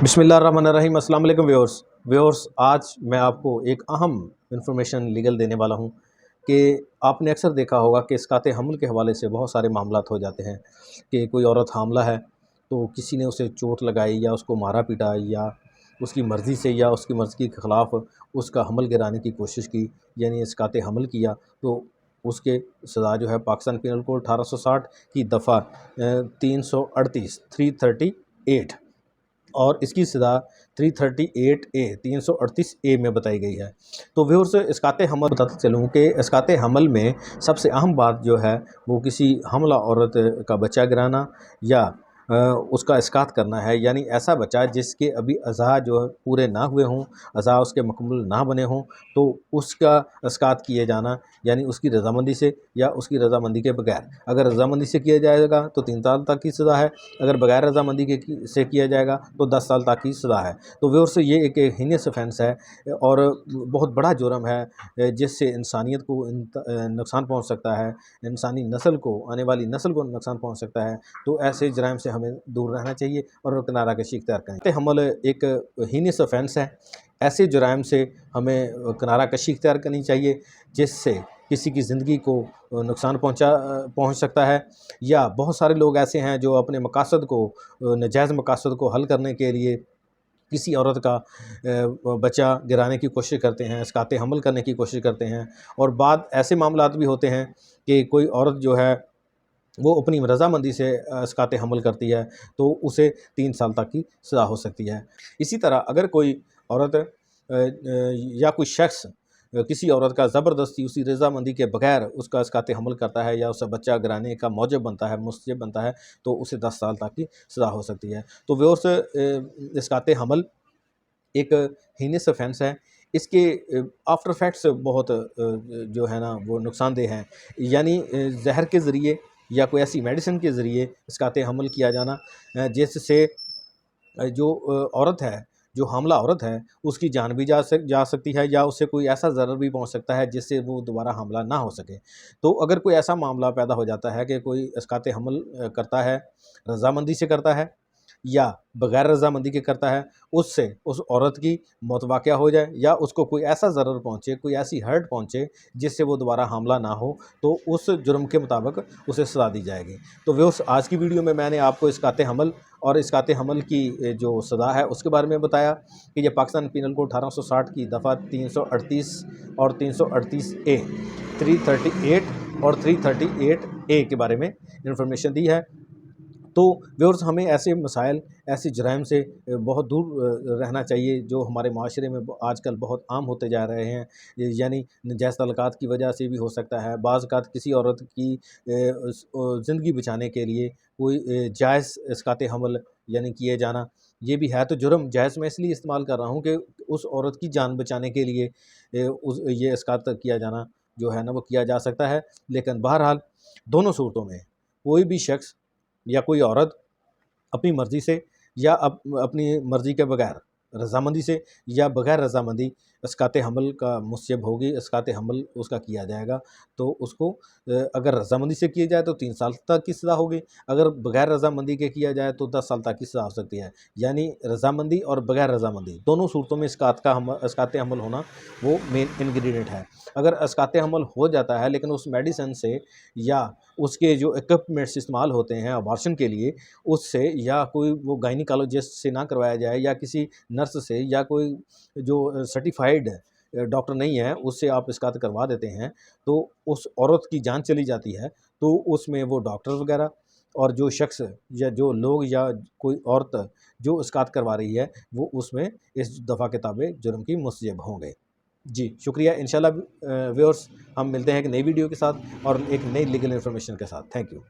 बिस्मिल्लाहिर्रहमानिर्रहीम। अस्सलाम वालेकुम व्यूअर्स, आज मैं आपको एक अहम इन्फॉर्मेशन लीगल देने वाला हूं कि आपने अक्सर देखा होगा कि इसकाते हमल के हवाले से बहुत सारे मामलात हो जाते हैं कि कोई औरत हामला है तो किसी ने उसे चोट लगाई या उसको मारा पीटा या उसकी मर्ज़ी से या उसकी मर्ज़ी के ख़िलाफ़ उसका हमल गिराने की कोशिश की, यानी इसकाते हमल किया, तो उसके सज़ा जो है पाकिस्तान पीनल कोड 1860 की दफ़ा 338 338 और इसकी सज़ा 338 ए में बताई गई है। तो व्यूअर्स, इसकाते हमल बताते चलूँ कि इसकाते हमल में सबसे अहम बात जो है वो किसी हमला औरत का बच्चा गिराना या उसका इसकात करना है, यानी ऐसा बच्चा जिसके अभी अज़ा जो पूरे ना हुए हों, अज़ा उसके मुकम्मल ना बने हों, तो उसका इसकात किए जाना, यानी उसकी रज़ामंदी से या उसकी रज़ामंदी के बगैर। अगर रज़ामंदी से किया जाएगा तो 3 साल तक की सज़ा है, अगर बगैर रज़ामंदी के से किया जाएगा तो 10 साल तक की सज़ा है। तो व्यूअर्स, ये एक हीनियस ऑफेंस है और बहुत बड़ा जुर्म है जिससे इंसानियत को नुकसान पहुंच सकता है, इंसानी नस्ल को, आने वाली नस्ल को नुकसान पहुंच सकता है। तो ऐसे जराइम से हमें दूर रहना चाहिए और किनारा कशी इख्तियार करें। हमल एक हीनियस ऑफेंस है, ऐसे जराइम से हमें किनारा कशी इख्तियार करनी चाहिए जिससे किसी की ज़िंदगी को नुकसान पहुंच सकता है। या बहुत सारे लोग ऐसे हैं जो अपने मकासद को, नाजायज़ मकासद को हल करने के लिए किसी औरत का बच्चा गिराने की कोशिश करते हैं, इसकाते हमल करने की कोशिश करते हैं। और बाद ऐसे मामलात भी होते हैं कि कोई औरत जो है वो अपनी रज़ामंदी से इसकाते हमल करती है तो उसे 3 साल तक की सज़ा हो सकती है। इसी तरह अगर कोई औरत या कोई शख्स किसी औरत का ज़बरदस्ती उसी रज़ामंदी के बगैर उसका इसकाते हमल करता है या उसे बच्चा गिराने का मौजब बनता है, मुस्तजब बनता है, तो उसे 10 साल तक की सज़ा हो सकती है। तो व्यूअर्स, इसकाते हमल एक हीनियस ऑफेंस है। इसके आफ्टर इफेक्ट्स बहुत जो है ना वो नुकसानदेह हैं, यानी जहर के ज़रिए या कोई ऐसी मेडिसिन के ज़रिए इसकाते हमल किया जाना, जिससे जो औरत है, जो हामला औरत है, उसकी जान भी जा सकती है या उससे कोई ऐसा ज़रर भी पहुंच सकता है जिससे वो दोबारा हमला ना हो सके। तो अगर कोई ऐसा मामला पैदा हो जाता है कि कोई इसकाते हमल करता है, रज़ामंदी से करता है या बग़ैर रज़ामंदी के करता है, उससे उस औरत की मौत वाक़या हो जाए या उसको कोई ऐसा ज़रर पहुँचे, कोई ऐसी हर्ट पहुँचे जिससे वो दोबारा हमला ना हो, तो उस जुर्म के मुताबिक उसे सज़ा दी जाएगी। तो व्यूअर्स, आज की वीडियो में मैंने आपको इसकाते हमल और इसकाते हमल की जो सज़ा है उसके बारे में बताया कि ये पाकिस्तान पीनल कोड 1860 की दफ़ा 338 और 338 ए, 338 और 338 ए के बारे में इन्फॉर्मेशन दी है। तो व्यूअर्स, हमें ऐसे मसाइल, ऐसे जराइम से बहुत दूर रहना चाहिए जो हमारे माशरे में आजकल बहुत आम होते जा रहे हैं। यानी नाजायज़ तल्लुकात की वजह से भी हो सकता है, बाज़ औक़ात किसी औरत की ज़िंदगी बचाने के लिए कोई जायज़ इसकाते हमल यानी किए जाना, ये भी है। तो जुर्म जायज़ मैं इसलिए इस्तेमाल कर रहा हूँ कि उस औरत की जान बचाने के लिए ये इसकात किया जाना जो है ना वो किया जा सकता है। लेकिन बहरहाल दोनों सूरतों में कोई भी शख्स या कोई औरत अपनी मर्ज़ी से या अपनी मर्ज़ी के बगैर, रज़ामंदी से या बगैर रज़ामंदी इसकाते हमल का मुस्तजब होगी, इसकाते हमल उसका किया जाएगा। तो उसको अगर रज़ामंदी से किया जाए तो 3 साल तक की सज़ा होगी, अगर बगैर रज़ामंदी के किया जाए तो 10 साल तक की सज़ा हो सकती है। यानी रज़ामंदी और बगैर रज़ामंदी दोनों सूरतों में इसकाते हमल होना वो मेन इंग्रीडिएंट है। अगर इसकाते हमल हो जाता है लेकिन उस मेडिसिन से या उसके जो इक्विपमेंट्स इस्तेमाल होते हैं अबॉर्शन के लिए, उससे या कोई वो गायनिकोलॉजिस्ट से ना करवाया जाए या किसी नर्स से या कोई जो सर्टिफाइड डॉक्टर नहीं है उससे आप इसकात करवा देते हैं, तो उस औरत की जान चली जाती है। तो उसमें वो डॉक्टर वगैरह और जो शख्स या जो लोग या कोई औरत जो इसकात करवा रही है वो उसमें इस दफ़ा के ताबे जुर्म की मुस्तजब होंगे। जी शुक्रिया। इंशाल्लाह व्यूअर्स, हम मिलते हैं एक नई वीडियो के साथ और एक नई लीगल इन्फॉर्मेशन के साथ। Thank you.